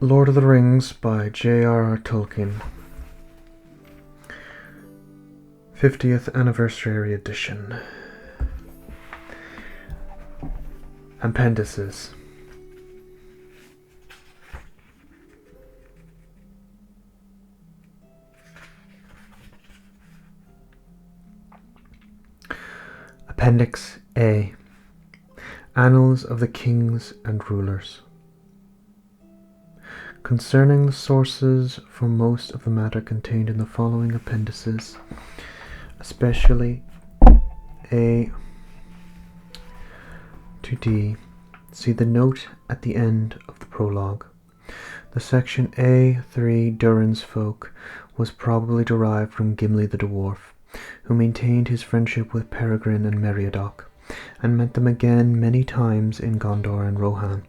Lord of the Rings by J.R.R. Tolkien. 50th Anniversary Edition. Appendices. Appendix A. Annals of the Kings and Rulers. Concerning the sources for most of the matter contained in the following appendices, especially A to D, see the note at the end of the prologue. The section A3 Durin's folk was probably derived from Gimli the dwarf, who maintained his friendship with Peregrine and Meriadoc, and met them again many times in Gondor and Rohan.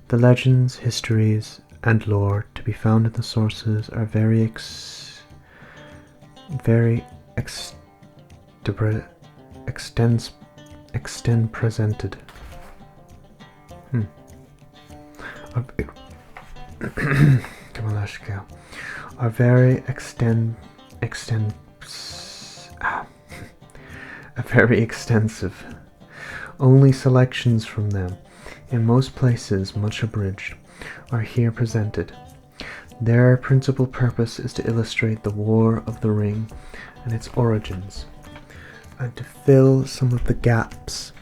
The legends, histories, and lore to be found in the sources are very presented. Are very extensive. Only selections from them, in most places much abridged, are here presented. Their principal purpose is to illustrate the War of the Ring and its origins, and to fill some of the gaps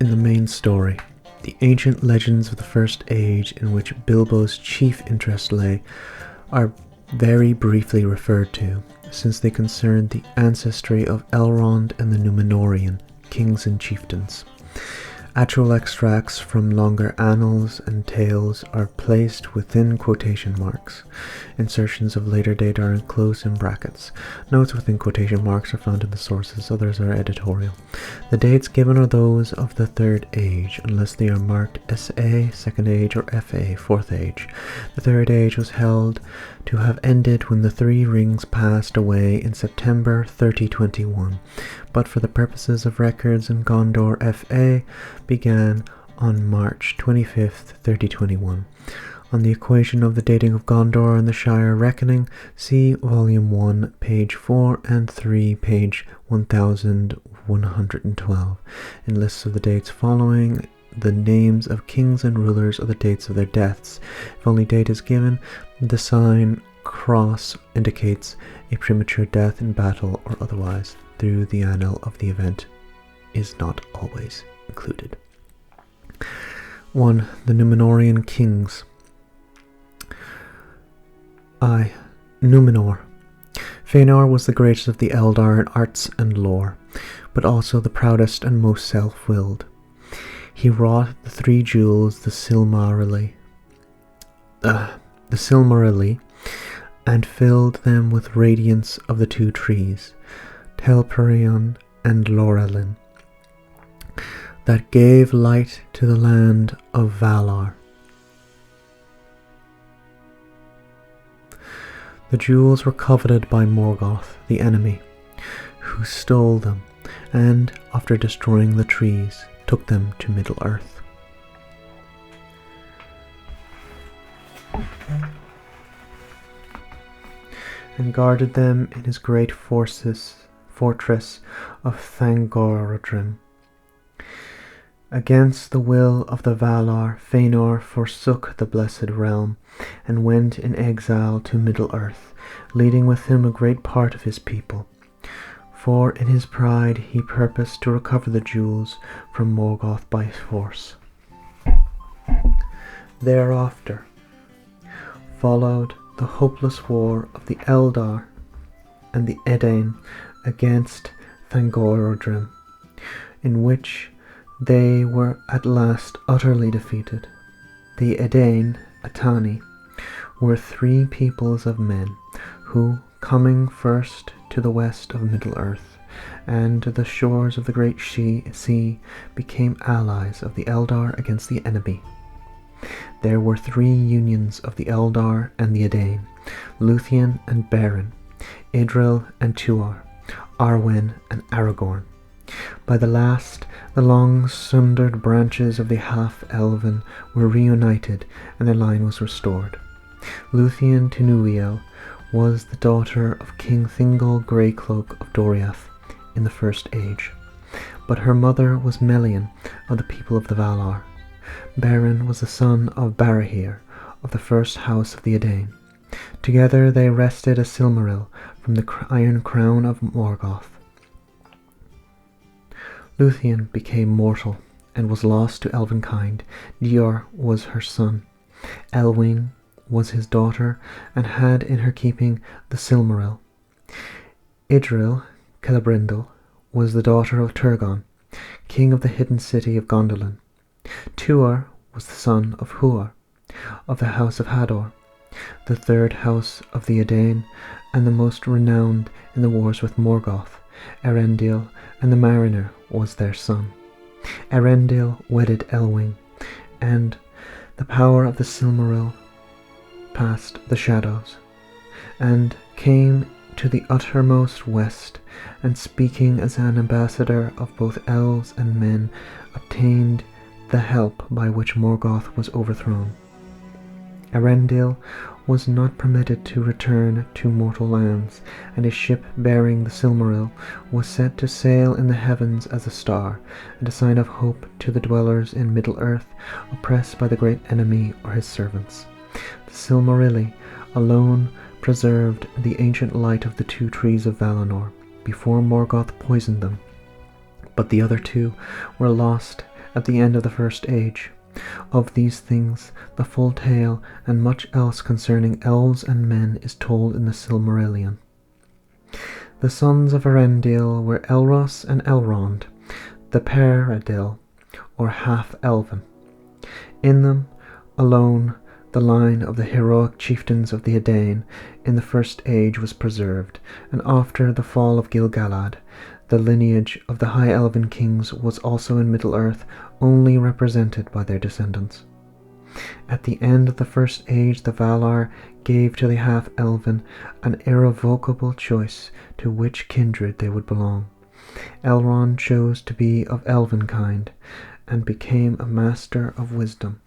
in the main story. The ancient legends of the First Age, in which Bilbo's chief interest lay, are very briefly referred to, since they concern the ancestry of Elrond and the Numenorian kings and chieftains. Actual extracts from longer annals and tales are placed within quotation marks. Insertions of later date are enclosed in brackets. Notes within quotation marks are found in the sources, others are editorial. The dates given are those of the Third Age, unless they are marked SA, Second Age, or FA, Fourth Age. The Third Age was held to have ended when the Three Rings passed away in September 3021, but for the purposes of records in Gondor, FA began on March 25th, 3021. On the equation of the dating of Gondor and the Shire Reckoning, see Volume 1, page 4 and 3, page 1112. In lists of the dates following, the names of kings and rulers are the dates of their deaths. If only date is given, the sign cross indicates a premature death in battle or otherwise, through the annal of the event is not always included. 1. The Numenorian Kings. I. Numenor. Fëanor was the greatest of the Eldar in arts and lore, but also the proudest and most self-willed. He wrought the three jewels, the Silmarili, and filled them with radiance of the two trees, Telperion and Lorelin, that gave light to the land of Valar. The jewels were coveted by Morgoth, the enemy, who stole them, and, after destroying the trees, took them to Middle-earth. And guarded them in his great fortress of 𝒦𝒾𝓃℃𝓃. Against the will of the Valar, Fëanor forsook the blessed realm, and went in exile to Middle-earth, leading with him a great part of his people. For in his pride he purposed to recover the jewels from Morgoth by force. Thereafter followed the hopeless war of the Eldar and the Edain against 𝒦𝒾𝓃℃𝓃, in which they were at last utterly defeated. The Edain, Atani, were three peoples of men who, coming first to the west of Middle-earth and to the shores of the great sea, became allies of the Eldar against the enemy. There were three unions of the Eldar and the Edain, Luthien and Beren, Idril and Tuar, Arwen and Aragorn. By the last, the long sundered branches of the half-elven were reunited, and their line was restored. Lúthien Tinúil was the daughter of King Thingol Greycloak of Doriath in the First Age, but her mother was Melian of the people of the Valar. Beren was the son of Barahir of the first house of the Edain. Together they wrested a Silmaril from the iron crown of Morgoth. Lúthien became mortal and was lost to elvenkind. Dior was her son. Elwine was his daughter and had in her keeping the Silmaril. Idril Celebrimbor was the daughter of Turgon, king of the hidden city of Gondolin. Tuor was the son of Huor of the house of Hador, the third house of the Edain, and the most renowned in the wars with Morgoth. Erendil and the Mariner was their son. Erendil wedded Elwing, and the power of the Silmaril passed the shadows, and came to the uttermost west, and speaking as an ambassador of both elves and men, obtained the help by which Morgoth was overthrown. Erendil was not permitted to return to mortal lands, and a ship bearing the Silmaril was set to sail in the heavens as a star, and a sign of hope to the dwellers in Middle-earth, oppressed by the great enemy or his servants. The Silmarilli alone preserved the ancient light of the two trees of Valinor, before Morgoth poisoned them, but the other two were lost at the end of the First Age. Of these things the full tale and much else concerning elves and men is told in the Silmarillion. The sons of Erendil were Elros and Elrond, the Peredil, or half-elven. In them alone the line of the heroic chieftains of the Edain in the First Age was preserved, and after the fall of Gil-galad, the lineage of the High Elven kings was also in Middle-earth only represented by their descendants. At the end of the First Age the Valar gave to the half-elven an irrevocable choice to which kindred they would belong. Elrond chose to be of elvenkind, and became a master of wisdom.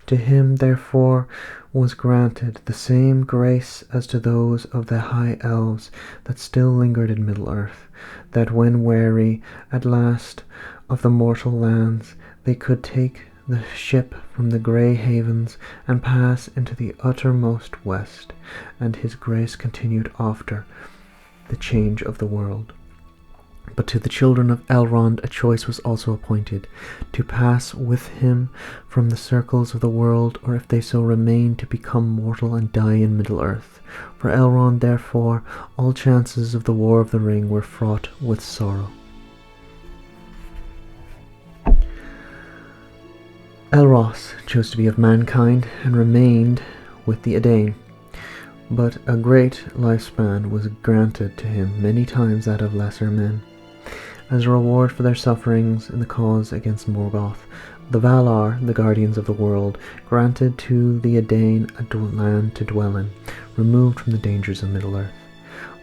To him, therefore, was granted the same grace as to those of the high elves that still lingered in Middle-earth, that when weary at last of the mortal lands, they could take the ship from the grey havens and pass into the uttermost west, and his grace continued after the change of the world. But to the children of Elrond a choice was also appointed, to pass with him from the circles of the world, or if they so remain, to become mortal and die in Middle-earth. For Elrond, therefore, all chances of the War of the Ring were fraught with sorrow. Elros chose to be of mankind and remained with the Edain, but a great lifespan was granted to him, many times that of lesser men. As a reward for their sufferings in the cause against Morgoth, the Valar, the guardians of the world, granted to the Edain a land to dwell in, removed from the dangers of Middle-earth.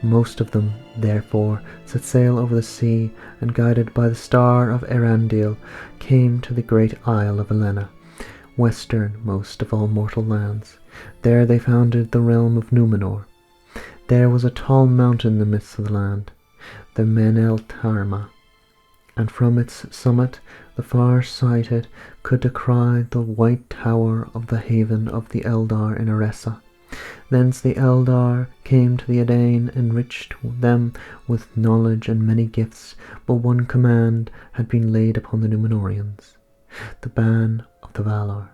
Most of them, therefore, set sail over the sea, and guided by the star of Erendil, came to the great isle of Elena, westernmost of all mortal lands. There they founded the realm of Numenor. There was a tall mountain in the midst of the land, the Meneltarma, and from its summit the far-sighted could descry the white tower of the haven of the Eldar in Eressa. Thence the Eldar came to the Edain, enriched them with knowledge and many gifts, but one command had been laid upon the Númenóreans, the ban of the Valar.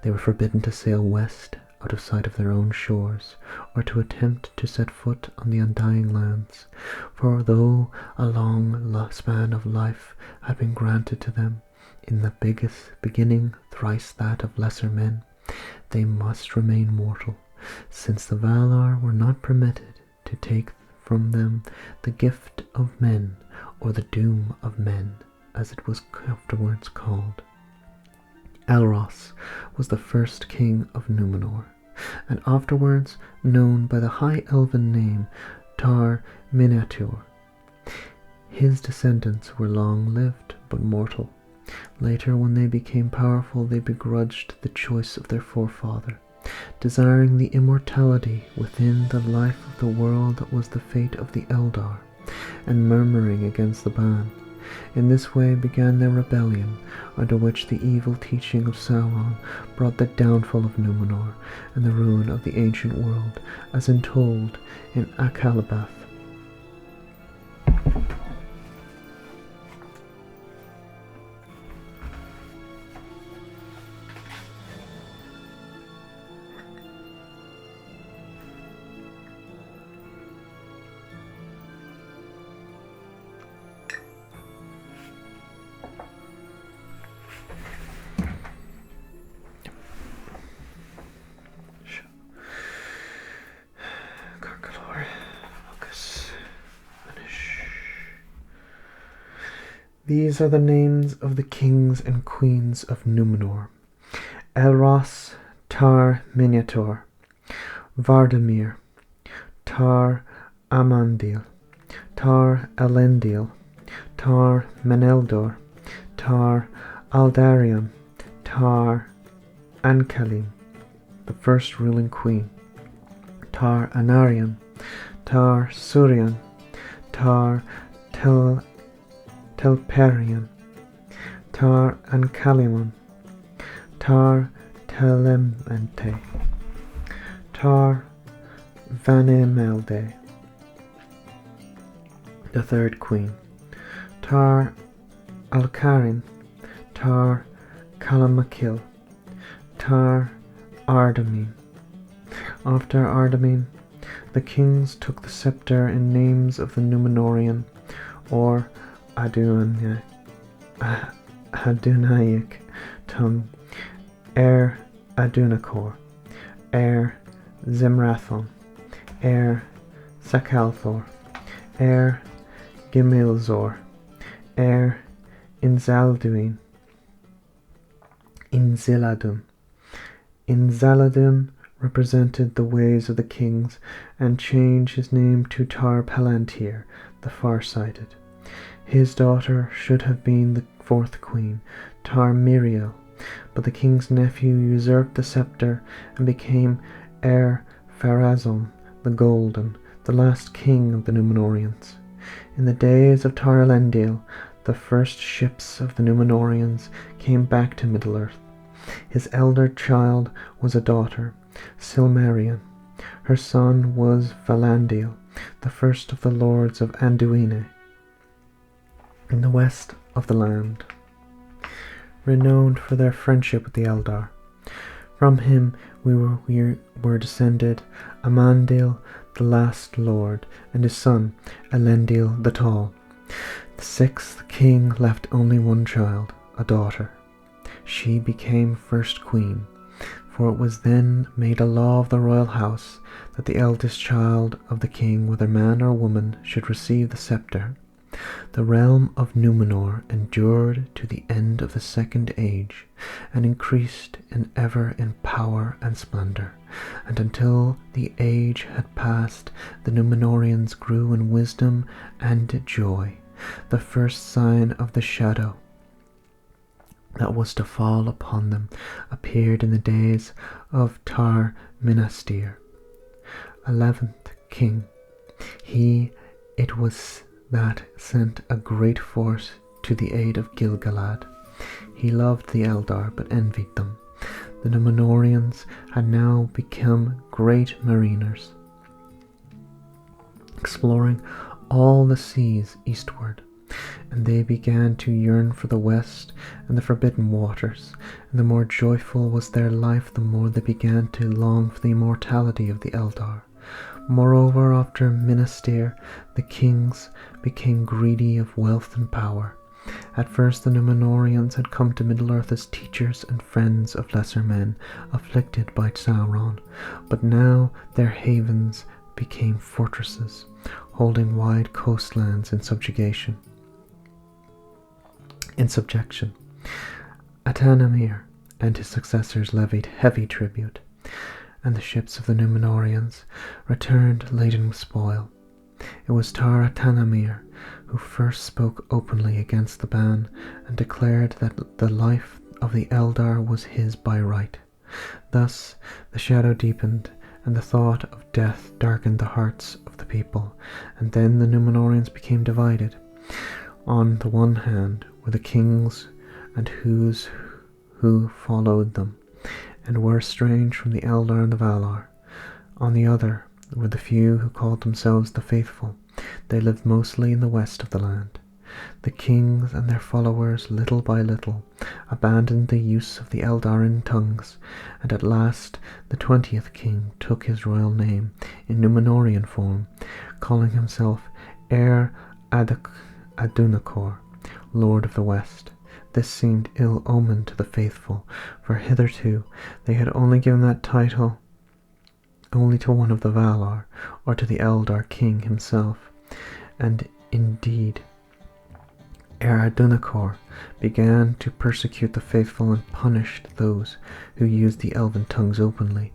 They were forbidden to sail west out of sight of their own shores, or to attempt to set foot on the Undying Lands, for though a long span of life had been granted to them, in the beginning thrice that of lesser men, they must remain mortal, since the Valar were not permitted to take from them the gift of men, or the doom of men, as it was afterwards called. Elros was the first king of Numenor, and afterwards known by the high elven name Tar Miniatur. His descendants were long-lived but mortal. Later, when they became powerful, they begrudged the choice of their forefather, desiring the immortality within the life of the world that was the fate of the Eldar, and murmuring against the ban. In this way began their rebellion, under which the evil teaching of Sauron brought the downfall of Numenor and the ruin of the ancient world, as told in 𝒦𝒾𝓃𝓃𝓃. These are the names of the kings and queens of Numenor: Elros, Tar Miniator, Vardamir, Tar Amandil, Tar Elendil, Tar Meneldor, Tar Aldarion, Tar Ancalim, the first ruling queen, Tar Anarion, Tar Surion, Tar Telperion, Tar Ancalimon, Tar Telemmente, Tar Vanimelde, the third queen, Tar Alcarin, Tar Calamakil, Tar Ardamin. After Ardamin, the kings took the scepter in names of the Numenorian, or Adunaic tongue: Adunacor, Zimrathon, Sacalthor, Gimilzor, Inzalduin, Inziladun. Inzaladun represented the ways of the kings and changed his name to Tar Palantir, the Farsighted. His daughter should have been the fourth queen, Tar Miriel, but the king's nephew usurped the scepter and became Pharazôn the Golden, the last king of the Númenóreans. In the days of Tar Elendil, the first ships of the Númenóreans came back to Middle-earth. His elder child was a daughter, Silmarion. Her son was Valandil, the first of the lords of Anduine, in the west of the land, renowned for their friendship with the Eldar. From him we were descended Amandil, the last lord, and his son Elendil the Tall. The sixth king left only one child, a daughter. She became first queen, for it was then made a law of the royal house that the eldest child of the king, whether man or woman, should receive the scepter. The realm of Numenor endured to the end of the Second Age, and increased ever in power and splendor, and until the age had passed, the Númenóreans grew in wisdom and joy. The first sign of the shadow that was to fall upon them appeared in the days of Tar Minastir, 11th king. It was that sent a great force to the aid of Gil-galad. He loved the Eldar, but envied them. The Númenóreans had now become great mariners, exploring all the seas eastward, and they began to yearn for the west and the forbidden waters, and the more joyful was their life, the more they began to long for the immortality of the Eldar. Moreover, after Minastir, the kings became greedy of wealth and power. At first the Númenóreans had come to Middle-earth as teachers and friends of lesser men, afflicted by Sauron, but now their havens became fortresses, holding wide coastlands in subjection. Atanamir and his successors levied heavy tribute, and the ships of the Númenóreans returned laden with spoil. It was Tar Atanamir who first spoke openly against the ban and declared that the life of the Eldar was his by right. Thus the shadow deepened, and the thought of death darkened the hearts of the people, and then the Numenorians became divided. On the one hand were the kings and who followed them, and were estranged from the Eldar and the Valar. On the other were the few who called themselves the Faithful. They lived mostly in the west of the land. The kings and their followers, little by little, abandoned the use of the Eldarin tongues, and at last the 20th king took his royal name in Numenorian form, calling himself 𝒦𝒾𝓃ℊ𝒹𝓂, Lord of the West. This seemed ill-omened to the faithful, for hitherto they had only given that title only to one of the Valar, or to the Eldar king himself, and indeed Eragion began to persecute the faithful and punished those who used the elven tongues openly.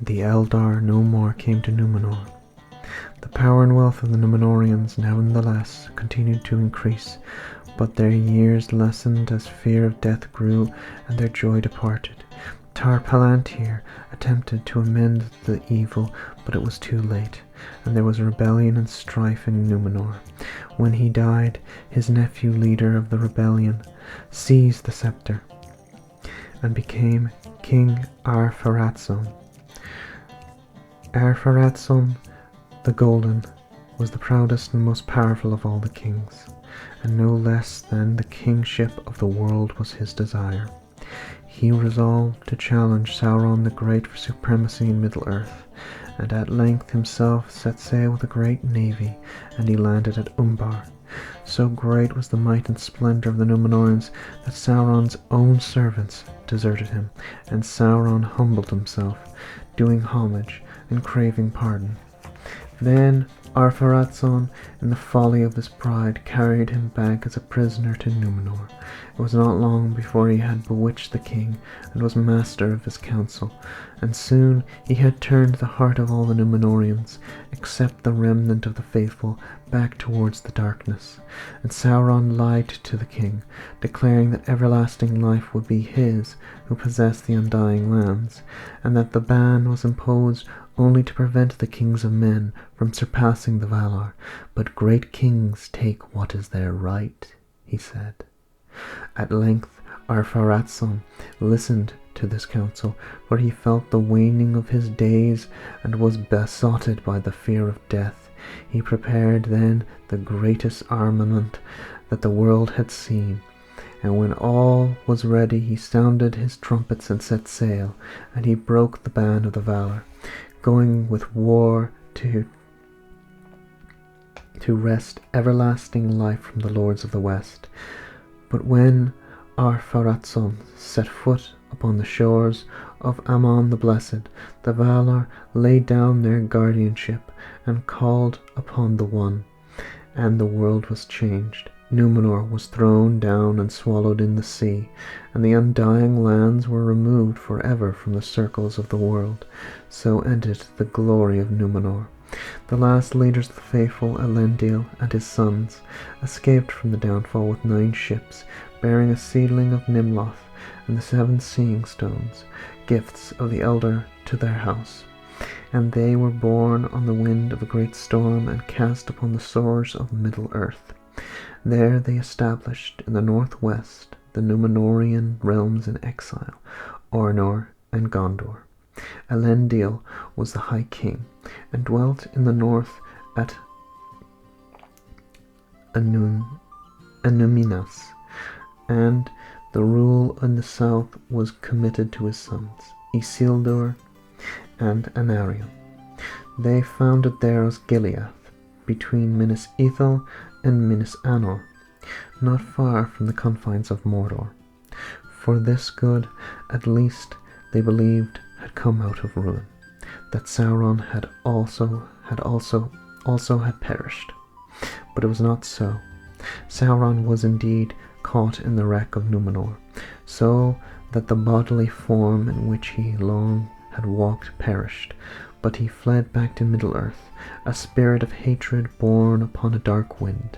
The Eldar no more came to Numenor. The power and wealth of the Numenorians nevertheless continued to increase, but their years lessened as fear of death grew and their joy departed. Tar-Palantir attempted to amend the evil, but it was too late, and there was rebellion and strife in Numenor. When he died, his nephew, leader of the rebellion, seized the scepter and became King Ar-Pharazôn. Ar-Pharazôn the Golden was the proudest and most powerful of all the kings, and no less than the kingship of the world was his desire. He resolved to challenge Sauron the Great for supremacy in Middle-earth, and at length himself set sail with a great navy, and he landed at Umbar. So great was the might and splendor of the Numenorians that Sauron's own servants deserted him, and Sauron humbled himself, doing homage and craving pardon. Then Ar-Pharazôn, in the folly of his pride, carried him back as a prisoner to Numenor. It was not long before he had bewitched the king and was master of his council, and soon he had turned the heart of all the Numenorians, except the remnant of the faithful, back towards the darkness. And Sauron lied to the king, declaring that everlasting life would be his who possessed the undying lands, and that the ban was imposed only to prevent the kings of men from surpassing the Valar. But great kings take what is their right, he said. At length Ar-Pharazôn listened to this counsel, for he felt the waning of his days and was besotted by the fear of death. He prepared then the greatest armament that the world had seen, and when all was ready he sounded his trumpets and set sail, and he broke the ban of the Valar, going with war to wrest everlasting life from the lords of the West. But when Ar-Pharazôn set foot upon the shores of Aman the Blessed, the Valar laid down their guardianship and called upon the One, and the world was changed. Numenor was thrown down and swallowed in the sea, and the undying lands were removed forever from the circles of the world. So ended the glory of Numenor. The last leaders of the faithful, Elendil and his sons, escaped from the downfall with 9 ships, bearing a seedling of Nimloth and the 7 seeing stones, gifts of the Elder to their house. And they were borne on the wind of a great storm and cast upon the shores of Middle-earth. There they established in the northwest the Numenorian realms in exile, Arnor and Gondor. Elendil was the High King, and dwelt in the north at Annúminas, and the rule in the south was committed to his sons, Isildur and Anarion. They founded there Osgiliath, between Minas Ithil and Minas Anor, not far from the confines of Mordor. For this good, at least, they believed had come out of ruin, that Sauron had perished. But it was not so. Sauron was indeed caught in the wreck of Numenor, so that the bodily form in which he long had walked perished, but he fled back to Middle-earth, a spirit of hatred borne upon a dark wind.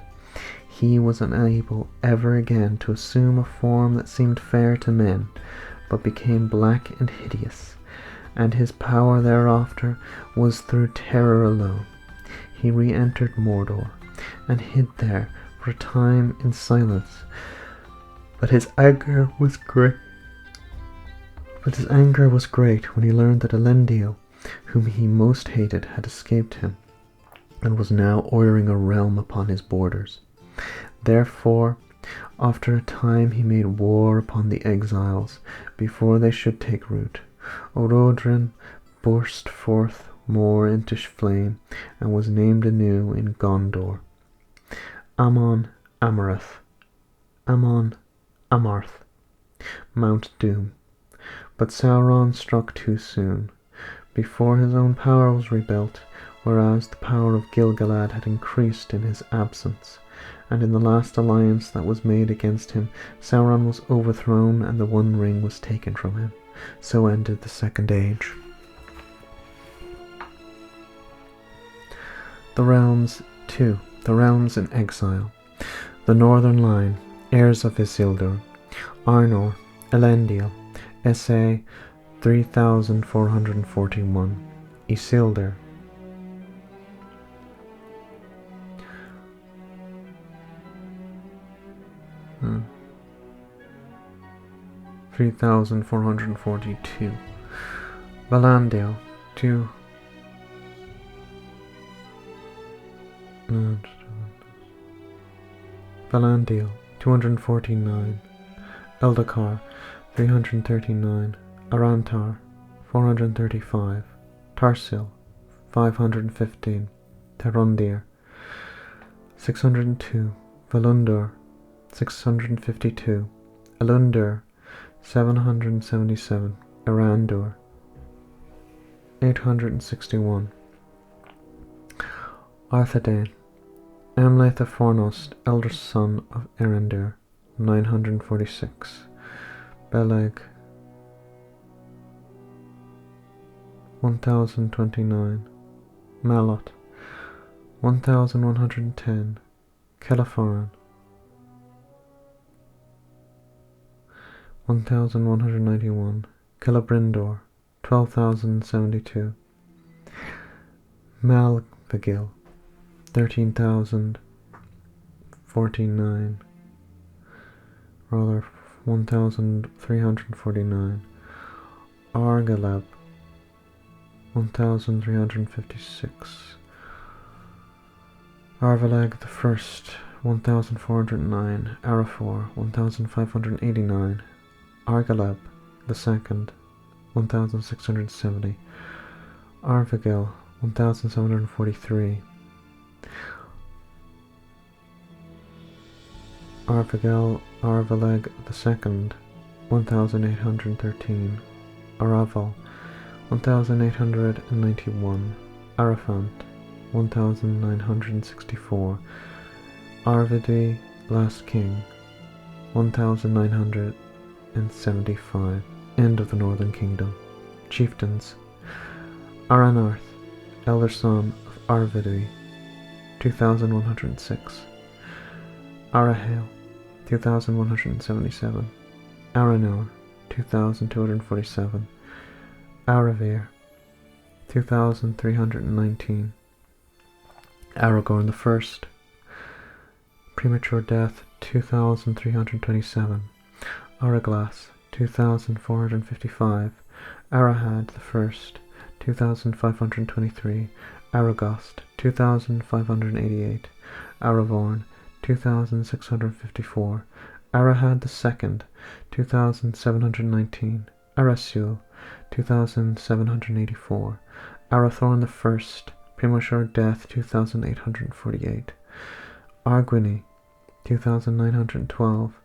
he was unable ever again to assume a form that seemed fair to men, but became black and hideous, and his power thereafter was through terror alone. He re-entered Mordor, and hid there for a time in silence, but his anger was great. When he learned that Elendil, whom he most hated, had escaped him, and was now ordering a realm upon his borders. Therefore, after a time he made war upon the exiles, before they should take root. Orodrin burst forth more into flame, and was named anew in Gondor, Amarth, Mount Doom. But Sauron struck too soon, before his own power was rebuilt, whereas the power of Gil-galad had increased in his absence. And in the last alliance that was made against him, Sauron was overthrown, and the One Ring was taken from him. So ended the Second Age. The Realms 2. The Realms in Exile. The Northern Line, heirs of Isildur, Arnor, Elendil, SA 3441, Isildur, Hmm. 3442, Valandil, 2. Valandil, 249, Eldakar, 339, Arantar, 435, Tarsil, 515, Terondir, 602, Valundur, 652, Elundur, 777, Erandur, 861, Arthedain, Amleth of Fornost, elder son of Erandur, 946, Beleg, 1029, Malot, 1110, Celefaran, 1191, Celebrimbor, 12,072, Malvagil, 13,049, rather 1,349, Argalab, 1,356, Arvalag the First, 1,409, Arafor, 1,589, Argalab the Second, 1,670, Arvagil, 1,743, Arvalag the Second, 1,813, Araval, 1,891, Arafant, 1,964, Arvidi, Last King, 1,975. End of the Northern Kingdom. Chieftains: Aranarth, elder son of Arvidi, 2,106, Arahel, 2,177, Aranor, 2,247, Aravir, 2,319, Aragorn the First, premature death, 2,327, Araglas, 2,455, Arahad the First, 2,523, Aragost, 2,588, Aravorn, 2,654, Arahad the Second, 2,719, Arasul, 2,784, Arathorn the First, premature death, 2,848, Arguini, 2,912,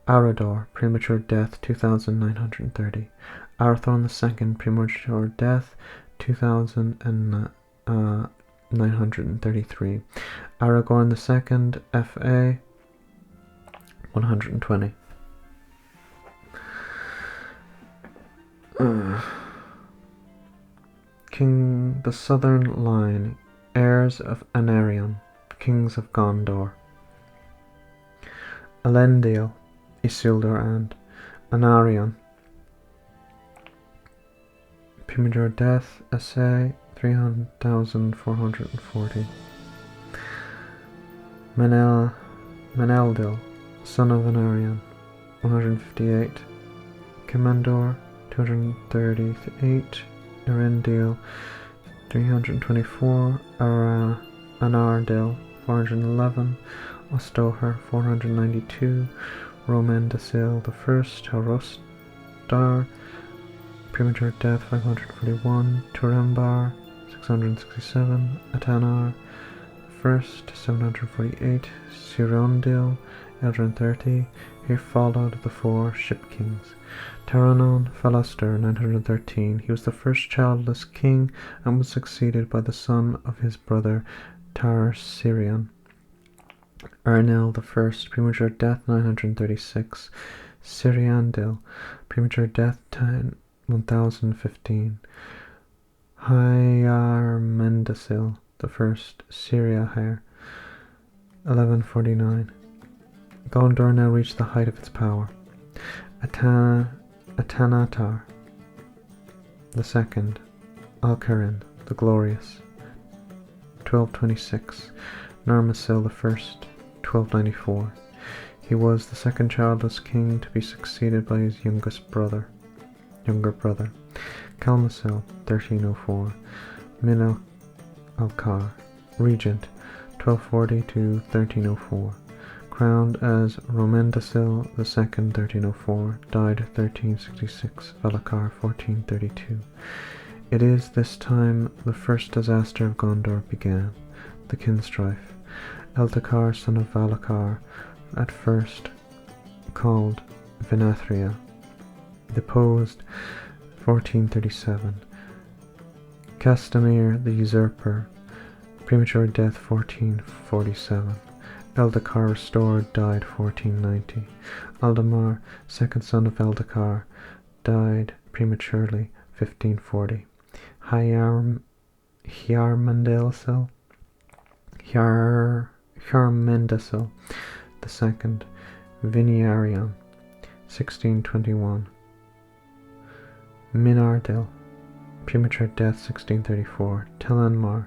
Arador, premature death, 2,930, Arathorn the Second, premature death, 2,933, Aragorn the Second, F.A. 120. King the Southern Line, heirs of Anarion, kings of Gondor. Elendil, Isildur, and Anarion. Premature death, Essay, 3,440. Meneldil, son of Anarion, 158. Commendor, 238. Erendil, 324. Anardil, 411. Ostoher, 492. Romendasil I, Harostar, premature death, 541. Turambar, 667. Atanar I, 748. Sirondil, 830. Here followed the 4 ship kings. Taranon Falastor, 913. He was the first childless king and was succeeded by the son of his brother Tarsirion. Ernil I, premature death, 936. Siriandil, premature death, 1015. Hyarmendasil I, Syriahair, 1149. Gondor now reached the height of its power. Atanatar II, Alcarin the Glorious, 1226. Narmasil I, 1294. He was the second childless king to be succeeded by his younger brother. Kalmasil, 1304. Min-Alcar, regent, 1240 to 1304. Crowned as Romendasil II, 1304, died 1366, Valakar 1432. It is this time the first disaster of Gondor began, the kinstrife. Eldacar, son of Valakar, at first called Venathria, deposed 1437. Castamir the usurper, premature death 1447. Eldacar restored, died 1490. Aldemar, second son of Eldacar, died prematurely 1540. Hyarmendasil II, Viniarion, 1621. Minardil, premature death 1634. Telanmar,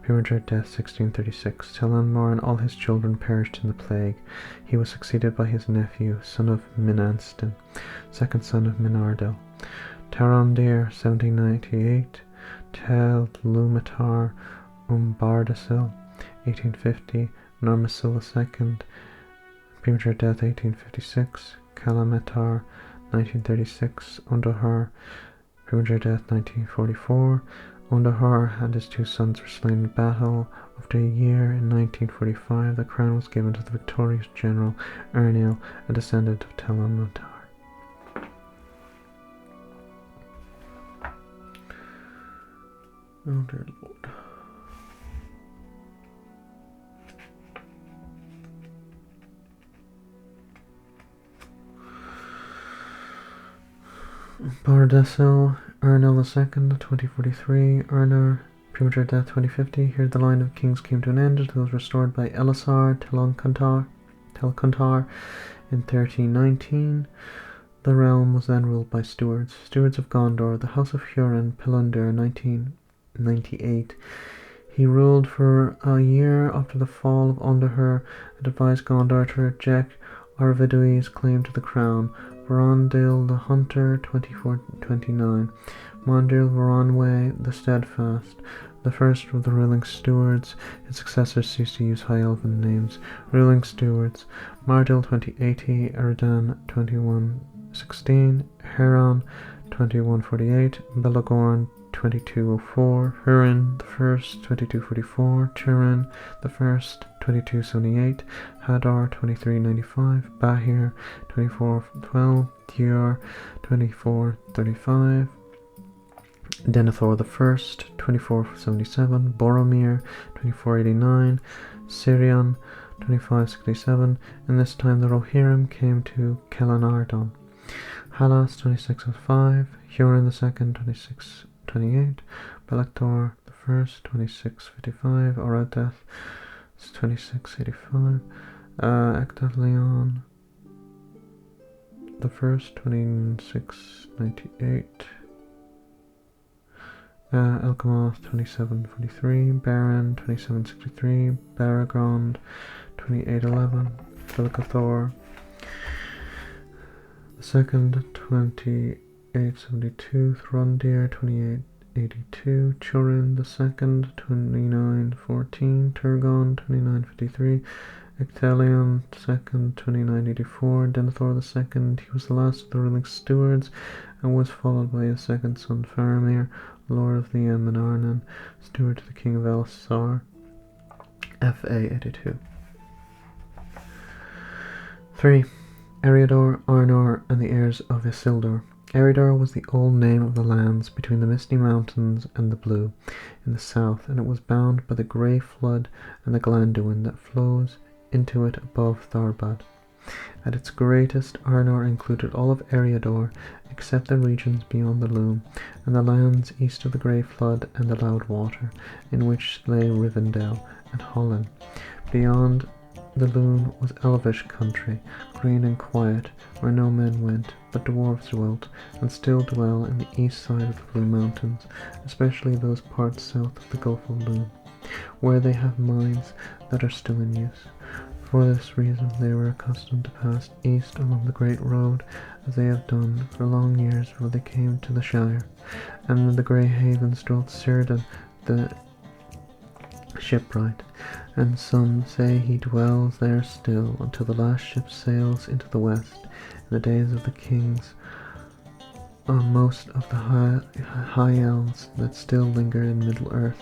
premature death 1636. Telanmar and all his children perished in the plague. He was succeeded by his nephew, son of Minanstin, second son of Minardil. Tarondir, 1798. Tel-Lumatar Umbardasil, 1850. Narmasil II, premature death 1856. Kalametar, 1936. Undahar, premature death 1944. Undahar and his 2 sons were slain in battle. After a year, in 1945, the crown was given to the victorious general Ernil, a descendant of Tel-Lumatar. Oh dear Lord. Bardasil, Ernil II, 2043. Ernir, premature death 2050. Here the line of kings came to an end until it was restored by Elisar Telcontar in 1319. The realm was then ruled by stewards. Stewards of Gondor, the House of Hurin, Pilundir, 1998. He ruled for a year after the fall of Undahur and advised Gondor to reject Arvidui's claim to the crown. Varandil the Hunter, 2429. Mondil Varanwe the Steadfast, the first of the ruling stewards. His successors ceased to use High Elven names. Ruling stewards: Mardil 2080, Eridan 2116, Heron 2148, Belagorn 2204, Hurin the First 2244, Turin the First 2278, Hadar 2395, Bahir 2412, Dior 2435, Denethor the First 2477, Boromir 2489, Sirion 2567, and this time the Rohirrim came to Kelanardon. Halas 2605, Hurin the Second 2628, Belactor the First 2655, Oradeth 2685, Ectaleon the First, 2698. 𝒦𝒾𝓃𝓃, 2743. Baron, 2763. Eragion, 2811. 𝒦𝒾𝓃𝓃 the second, 2872. Throndir, 2882. Turin the second, 2914. Turgon, 2953. 𝒦𝒾𝓃𝓃 II, 2984. Denethor II, he was the last of the ruling stewards, and was followed by his second son Faramir, Lord of the Arnor, steward to the King of Elsar. FA 82. 3. Eriador, Arnor, and the heirs of Isildur. Eriador was the old name of the lands between the Misty Mountains and the Blue in the south, and it was bound by the Grey Flood and the Glanduin that flows into it above Tharbad. At its greatest, Arnor included all of Eriador except the regions beyond the Loom, and the lands east of the Grey Flood and the Loud Water, in which lay Rivendell and Hollin. Beyond the Loom was elvish country, green and quiet, where no men went, but dwarves dwelt, and still dwell in the east side of the Blue Mountains, especially those parts south of the Gulf of Loom, where they have mines that are still in use. For this reason they were accustomed to pass east along the Great Road, as they have done for long years before they came to the Shire. And in the Grey Havens dwelt Círdan the shipwright, and some say he dwells there still until the last ship sails into the west. In the days of the kings, most of the high elves that still lingered in Middle-earth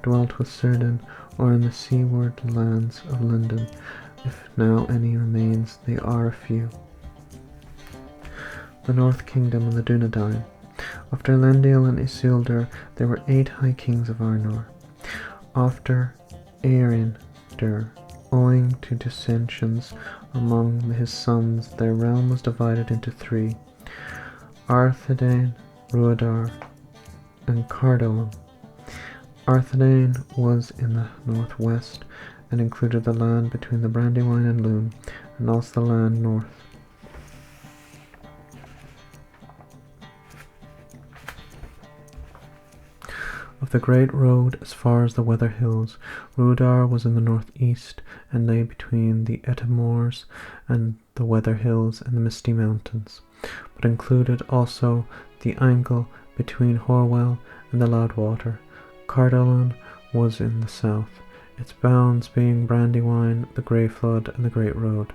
dwelt with Círdan, or in the seaward lands of Lindon. If now any remains, they are a few. The North Kingdom and the Dunedain. After Elendil and Isildur, there were 8 high kings of Arnor. After Eärendil, owing to dissensions among his sons, their realm was divided into 3: Arthedain, Rhuidear, and Cardolan. Arthedain was in the northwest, and included the land between the Brandywine and Loom, and also the land north. Of the Great Road as far as the Weather Hills, Rhuidear was in the northeast, and lay between the Ettamores and the Weather Hills and the Misty Mountains, but included also the angle between Horwell and the Loudwater. Cardolan was in the south, its bounds being Brandywine, the Grey Flood, and the Great Road.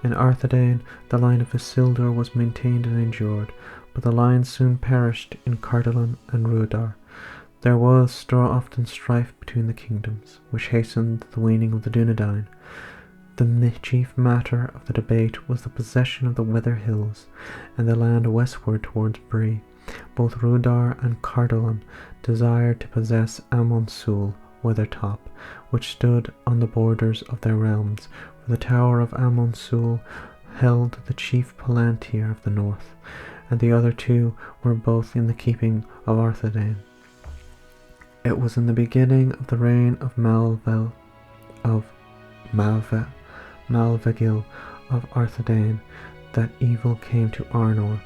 In Arthedain, the line of Isildur was maintained and endured, but the line soon perished in Cardolan and Rhuidear. There was often strife between the kingdoms, which hastened the waning of the Dunedain. The chief matter of the debate was the possession of the Weather Hills, and the land westward towards Bree. Both Rhuidear and Cardolan desired to possess Amonsul, Weathertop, which stood on the borders of their realms, for the tower of Amonsul held the chief Palantir of the north, and the other 2 were both in the keeping of Arthedain. It was in the beginning of the reign of Malvegil of Arthedain that evil came to Arnor.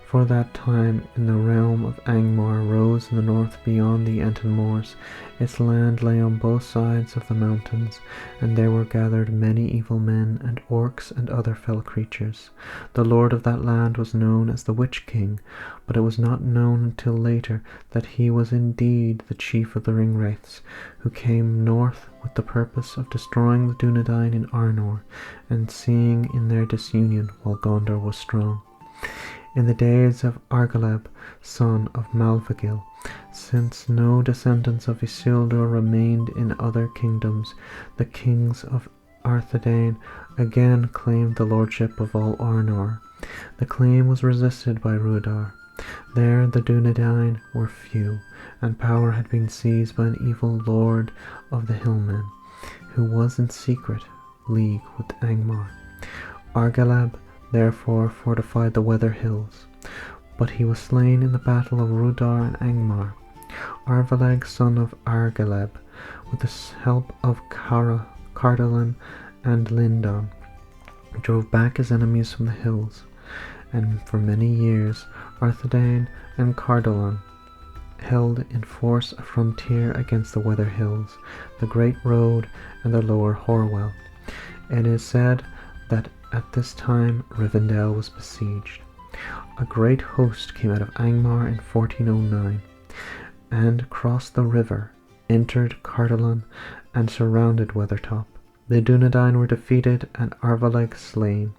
For that time in the realm of Angmar rose in the north beyond the Enten Moors. Its land lay on both sides of the mountains, and there were gathered many evil men and orcs and other fell creatures. The lord of that land was known as the Witch King, but it was not known until later that he was indeed the chief of the Ringwraiths, who came north with the purpose of destroying the Dunedain in Arnor, and seeing in their disunion while Gondor was strong. In the days of Argaleb, son of Malvegil, since no descendants of Isildur remained in other kingdoms, the kings of Arthedain again claimed the lordship of all Arnor. The claim was resisted by Rhuidear. There the Dunedain were few, and power had been seized by an evil lord of the Hillmen, who was in secret league with Angmar. Argaleb therefore fortified the Weather Hills, but he was slain in the battle of Rhuidear and Angmar. Arvaleg, son of Argaleb, with the help of Cardolan and Lindon, drove back his enemies from the hills, and for many years Arthedain and Cardolan held in force a frontier against the Weather Hills, the Great Road, and the Lower Horwell. It is said that at this time Rivendell was besieged. A great host came out of Angmar in 1409, and crossed the river, entered Cardolan, and surrounded Weathertop. The Dunedain were defeated and Arvaleg slain.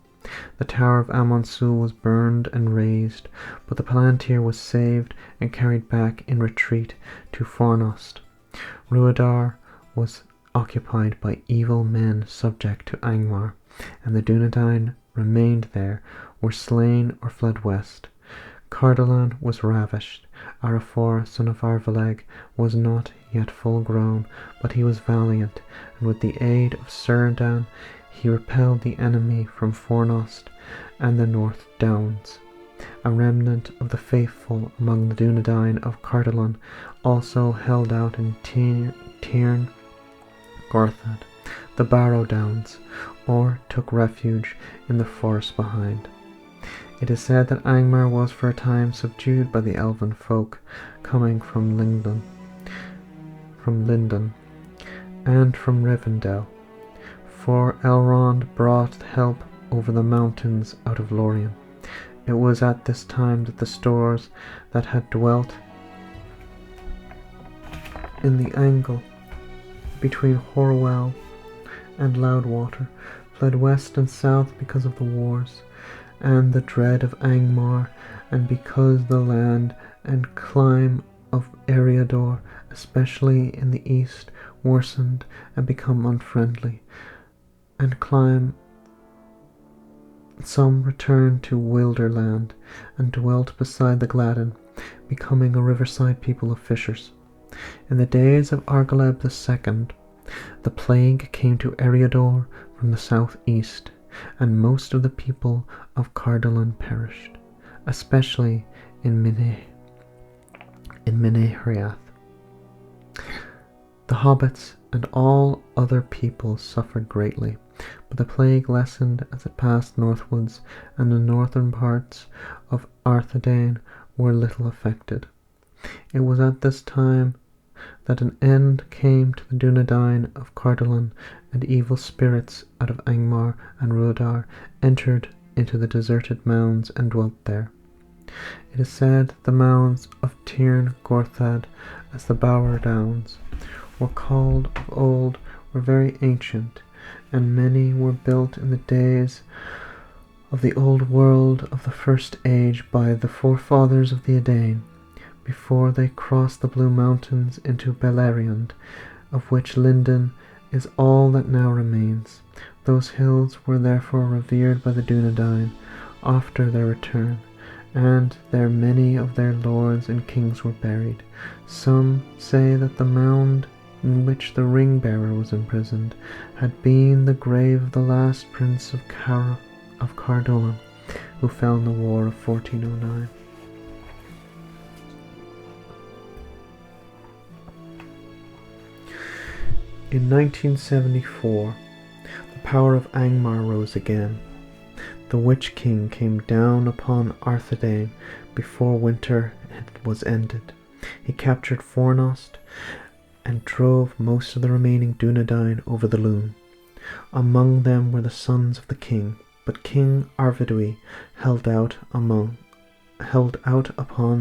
The tower of Amon-Sul was burned and razed, but the Palantir was saved and carried back in retreat to Fornost. Rhuidear was occupied by evil men subject to Angmar, and the Dunedain remained there, were slain or fled west. Cardolan was ravished. Arafor, son of Arvaleg, was not yet full grown, but he was valiant, and with the aid of Círdan he repelled the enemy from Fornost and the North Downs. A remnant of the faithful among the Dunedain of Cardolan also held out in Tirn Gorthad, the Barrow Downs, or took refuge in the forest behind. It is said that Angmar was for a time subdued by the elven folk coming from Lindon, and from Rivendell, for Elrond brought help over the mountains out of Lorien. It was at this time that the Stores that had dwelt in the angle between Horwell and Loudwater fled west and south because of the wars and the dread of Angmar, and because the land and clime of Eriador, especially in the east, worsened and become unfriendly, and clime some returned to Wilderland and dwelt beside the Gladden, becoming a riverside people of fishers. In the days of Argaleb II, the plague came to Eriador from the southeast, and most of the people of Cardolan perished, especially in Menehriath. The hobbits and all other people suffered greatly, but the plague lessened as it passed northwards, and the northern parts of Arthedain were little affected. It was at this time that an end came to the Dunedain of Cardolan, and evil spirits out of Angmar and Rhuidear entered into the deserted mounds and dwelt there. It is said the mounds of Tirn Gorthad, as the Bower Downs were called of old, were very ancient, and many were built in the days of the old world of the First Age by the forefathers of the Edain, before they crossed the Blue Mountains into Beleriand, of which Lindon is all that now remains. Those hills were therefore revered by the Dunedain after their return, and there many of their lords and kings were buried. Some say that the mound in which the ring-bearer was imprisoned had been the grave of the last prince of Cardolan, who fell in the war of 1409. In 1974, the power of Angmar rose again. The Witch King came down upon Arthedain before winter was ended. He captured Fornost and drove most of the remaining Dunedain over the Lune. Among them were the sons of the king, but King Arvedui held out upon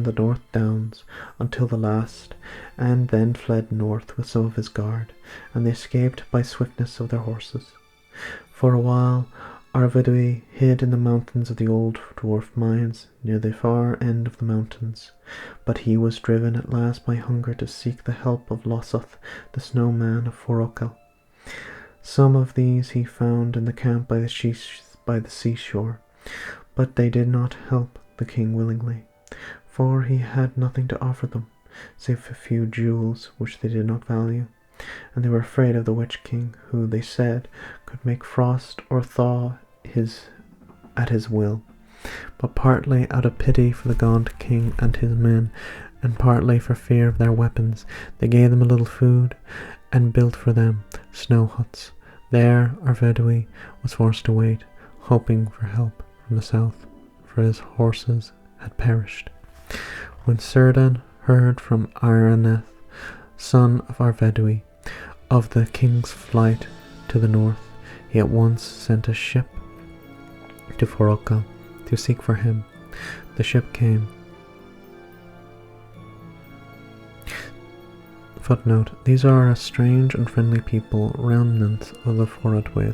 the North Downs until the last, and then fled north with some of his guard, and they escaped by swiftness of their horses. For a while Arvedui hid in the mountains of the old dwarf mines near the far end of the mountains, but he was driven at last by hunger to seek the help of Lossoth, the snowman of Forokel. Some of these he found in the camp by the seashore, but they did not help the king willingly, for he had nothing to offer them, save a few jewels which they did not value, and they were afraid of the Witch King, who, they said, could make frost or thaw at his will. But partly out of pity for the gaunt king and his men, and partly for fear of their weapons, they gave them a little food, and built for them snow huts. There Arvedui was forced to wait, hoping for help from the south, for his horses had perished. When Círdan heard from Iarneth, son of Arvedui, of the king's flight to the north, he at once sent a ship to Fodder to seek for him. The ship came. Footnote: these are a strange, unfriendly people, remnants of the Fodder,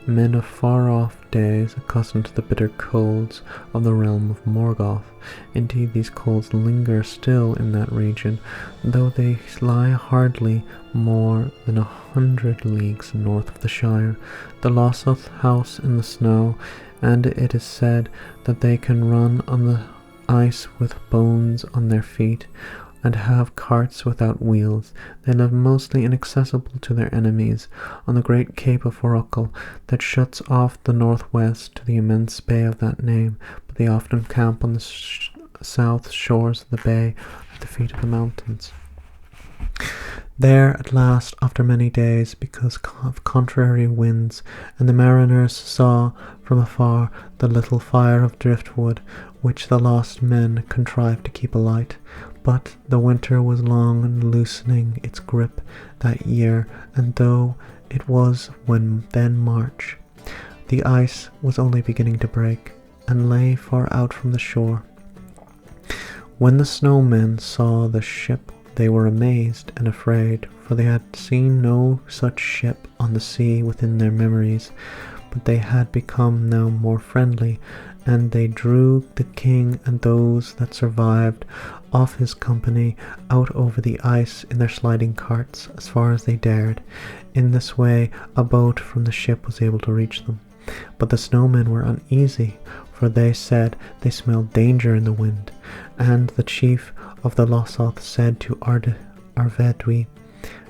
men of far-off days, accustomed to the bitter colds of the realm of Morgoth. Indeed, these colds linger still in that region, though they lie hardly more than 100 leagues north of the Shire. The Lossoth house in the snow, and it is said that they can run on the ice with bones on their feet, and have carts without wheels. They live mostly inaccessible to their enemies on the great cape of Fodder that shuts off the northwest to the immense bay of that name, but they often camp on the south shores of the bay at the feet of the mountains. There at last, after many days, because of contrary winds, and the mariners saw from afar the little fire of driftwood which the lost men contrived to keep alight. But the winter was long and loosening its grip that year, and though it was then March, the ice was only beginning to break, and lay far out from the shore. When the snowmen saw the ship, they were amazed and afraid, for they had seen no such ship on the sea within their memories. But they had become now more friendly, and they drew the king and those that survived of his company out over the ice in their sliding carts as far as they dared. In this way a boat from the ship was able to reach them. But the snowmen were uneasy, for they said they smelled danger in the wind. And the chief of the Lossoth said to Arvedui,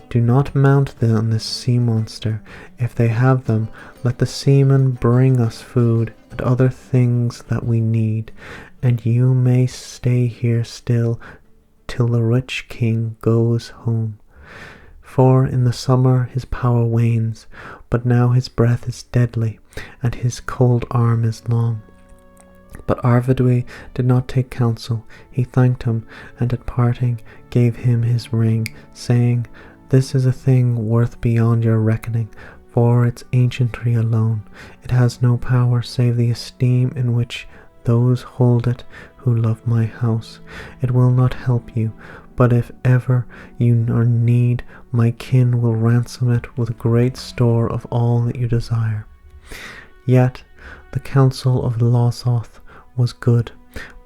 "Do not mount on this sea monster. If they have them, let the seamen bring us food and other things that we need, and you may stay here still till the rich king goes home. For in the summer his power wanes, but now his breath is deadly, and his cold arm is long." But Arvedui did not take counsel. He thanked him, and at parting gave him his ring, saying, "This is a thing worth beyond your reckoning, for its ancientry alone. It has no power save the esteem in which those hold it who love my house. It will not help you, but if ever you are in need, my kin will ransom it with great store of all that you desire." Yet the counsel of Lossoth was good,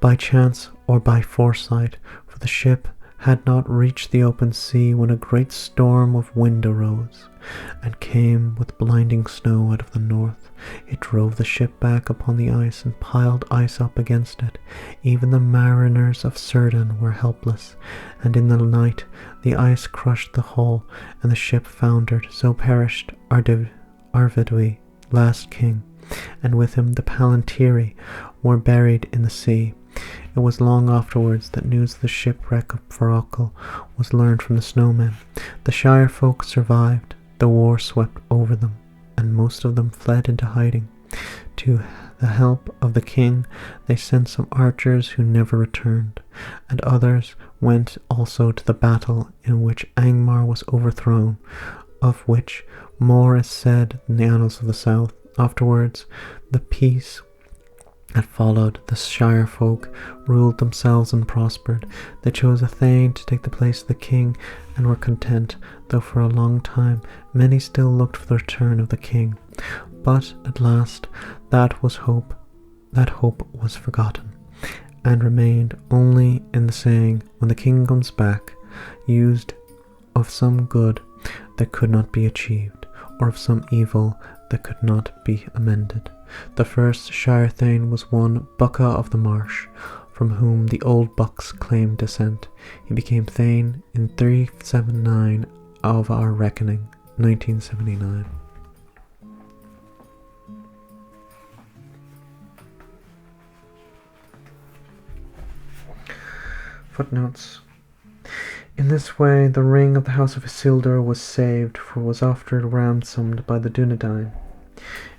by chance or by foresight, for the ship had not reached the open sea when a great storm of wind arose, and came with blinding snow out of the north. It drove the ship back upon the ice and piled ice up against it. Even the mariners of Círdan were helpless, and in the night the ice crushed the hull, and the ship foundered. So perished Arvedui, last king, and with him the Palantiri were buried in the sea. It was long afterwards that news of the shipwreck of Fodder was learned from the snowmen. The Shire folk survived. The war swept over them, and most of them fled into hiding. To the help of the king they sent some archers who never returned, and others went also to the battle in which Angmar was overthrown, of which more is said in the annals of the south. Afterwards, the peace that followed, the Shire folk ruled themselves and prospered. They chose a Thane to take the place of the king, and were content, though for a long time many still looked for the return of the king. But at last that hope was forgotten, and remained only in the saying, "When the king comes back, used of some good that could not be achieved, or of some evil that could not be amended." The first Shire Thane was one Bucca of the Marsh, from whom the old Bucks claimed descent. He became Thane in 379 of our reckoning, 1979. Footnotes. In this way, the ring of the house of Isildur was saved, for it was after ransomed by the Dunedain.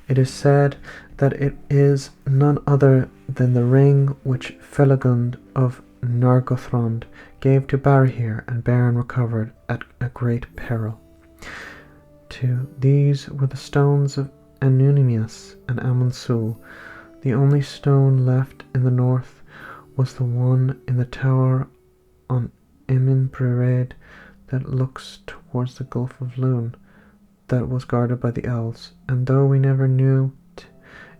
It is said that it is none other than the ring which Felagund of Nargothrond gave to Barahir, and Beren recovered at a great peril. 2. These were the stones of Anunimus and Amonsul. The only stone left in the north was the one in the tower on Emin Brered that looks towards the Gulf of Lune, that was guarded by the elves, and though we never knew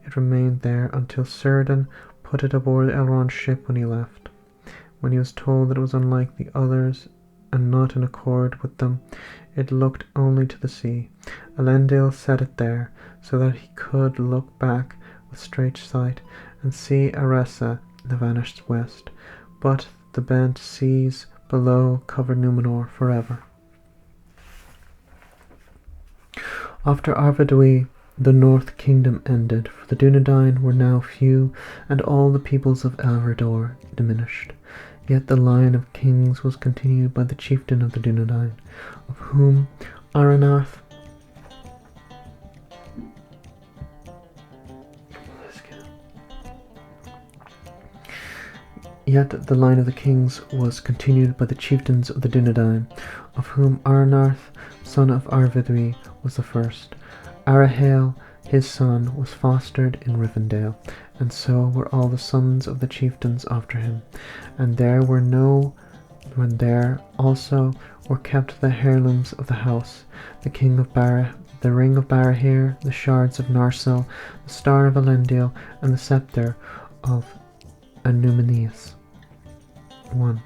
it remained there until Círdan put it aboard Elrond's ship when he left. When he was told that it was unlike the others and not in accord with them, it looked only to the sea. Elendil set it there, so that he could look back with straight sight and see Aresa in the vanished west, but the bent seas below covered Numenor forever. After Arvedui, the North Kingdom ended, for the Dunedain were now few, and all the peoples of Eredor diminished. Yet the line of kings was continued by the chieftain of the Dunedain, of whom Aranarth Yet the line of the kings was continued by the chieftains of the Dunedain, of whom Aranarth, son of Arvedui, was the first. Arahael, his son, was fostered in Rivendell, and so were all the sons of the chieftains after him. And there also were kept the heirlooms of the house, the ring of Barahir, the shards of Narsil, the star of Elendil, and the scepter of Anumenius. 1.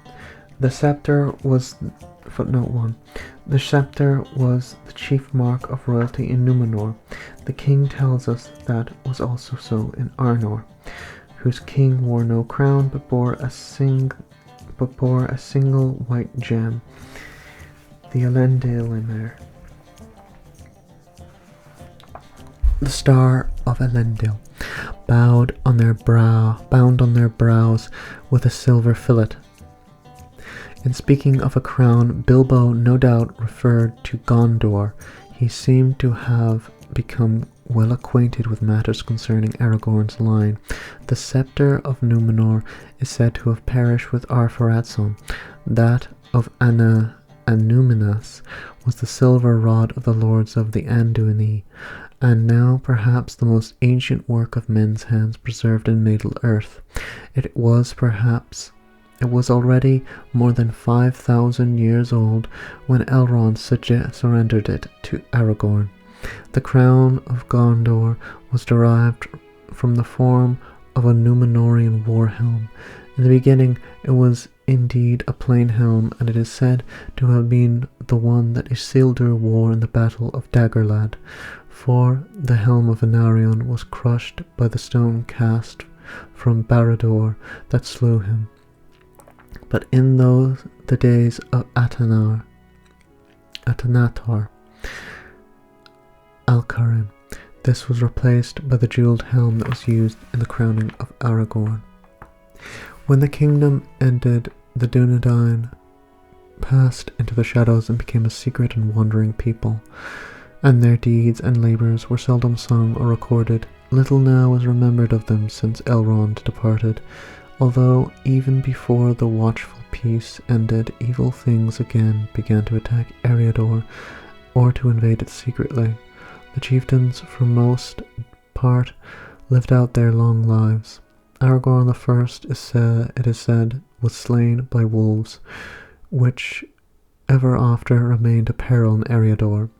The scepter was Footnote 1. The scepter was the chief mark of royalty in Numenor. The king tells us that was also so in Arnor, whose king wore no crown but bore a single white gem, the Elendil. The star of Elendil, bound on their brows with a silver fillet. In speaking of a crown, Bilbo no doubt referred to Gondor. He seemed to have become well acquainted with matters concerning Aragorn's line. The scepter of Numenor is said to have perished with Ar-Pharazôn. That of Anúminas was the silver rod of the lords of the Anduin, and now perhaps the most ancient work of men's hands preserved in Middle-earth. It was already more than 5,000 years old when Elrond surrendered it to Aragorn. The crown of Gondor was derived from the form of a Númenórean war helm. In the beginning it was indeed a plain helm, and it is said to have been the one that Isildur wore in the battle of Dagorlad, for the helm of Eragion was crushed by the stone cast from Barad-dûr that slew him. But in the days of Atanatar Alcarin, this was replaced by the jewelled helm that was used in the crowning of Aragorn. When the kingdom ended, the Dunedain passed into the shadows and became a secret and wandering people, and their deeds and labours were seldom sung or recorded. Little now is remembered of them since Elrond departed, although even before the watchful peace ended, evil things again began to attack Eredor or to invade it secretly. The chieftains, for most part, lived out their long lives. Aragorn the First, it is said, was slain by wolves, which ever after remained a peril in Eredor,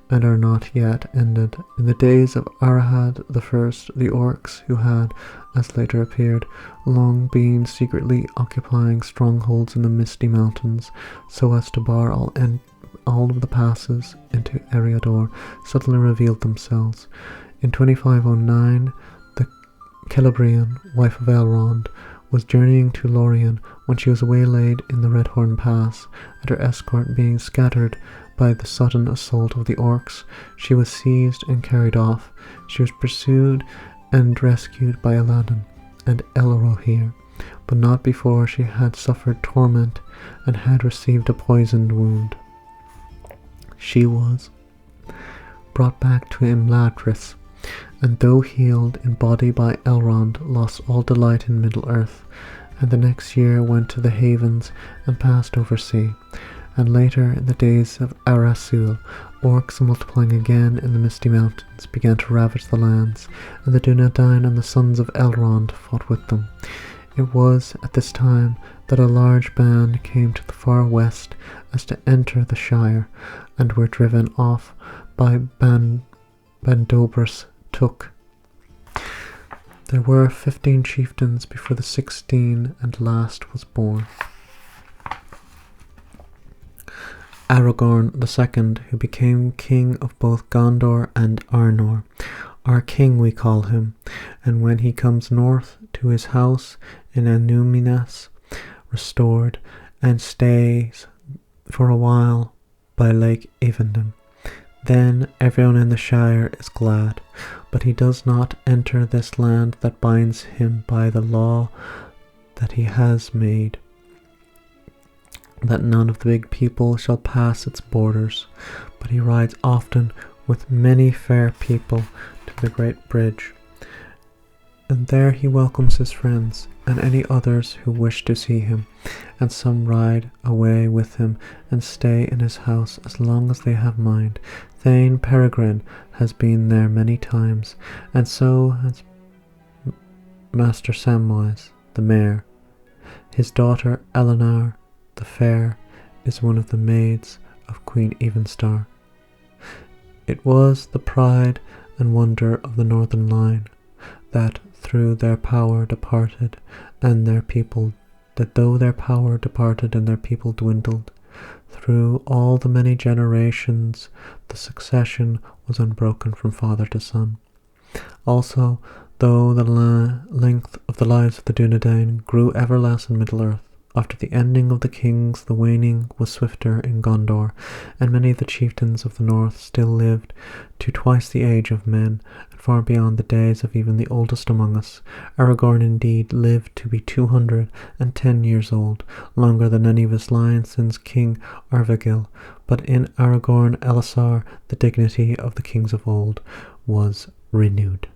and are not yet ended. In the days of Arahad the First, the orcs, who had, as later appeared, long been secretly occupying strongholds in the Misty Mountains, so as to bar all of the passes into Eredor, suddenly revealed themselves. In 2509, the Celebrian, wife of Elrond, was journeying to Lorien when she was waylaid in the Redhorn Pass, and her escort being scattered by the sudden assault of the orcs, she was seized and carried off. She was pursued and rescued by Aladdin and Elrohir, but not before she had suffered torment and had received a poisoned wound. She was brought back to Imladris, and though healed in body by Elrond, lost all delight in Middle-earth, and the next year went to the havens and passed over sea. And later, in the days of Arasul, orcs multiplying again in the misty mountains began to ravage the lands, and the Dunedain and the sons of Elrond fought with them. It was at this time that a large band came to the far west as to enter the Shire, and were driven off by Bandobras Took. There were 15 chieftains before the 16 and last was born. Aragorn II, who became king of both Gondor and Arnor. Our king we call him, and when he comes north to his house in Annúminas, restored, and stays for a while by Lake Evandon, then everyone in the Shire is glad, but he does not enter this land that binds him by the law that he has made, that none of the big people shall pass its borders, but he rides often with many fair people to the great bridge, and there he welcomes his friends and any others who wish to see him, and some ride away with him and stay in his house as long as they have mind. Thane Peregrine has been there many times, and so has Master Samwise, the mayor. His daughter Elenor the Fair is one of the maids of Queen Evenstar. It was the pride and wonder of the northern line, that through their power departed and their people, that though their power departed and their people dwindled, through all the many generations the succession was unbroken from father to son. Also, though the length of the lives of the Dunedain grew ever less in Middle-earth, after the ending of the kings the waning was swifter in Gondor, and many of the chieftains of the north still lived to twice the age of men, and far beyond the days of even the oldest among us. Aragorn indeed lived to be 210 years old, longer than any of his line since King Arvegil, but in Aragorn Elisar the dignity of the kings of old was renewed.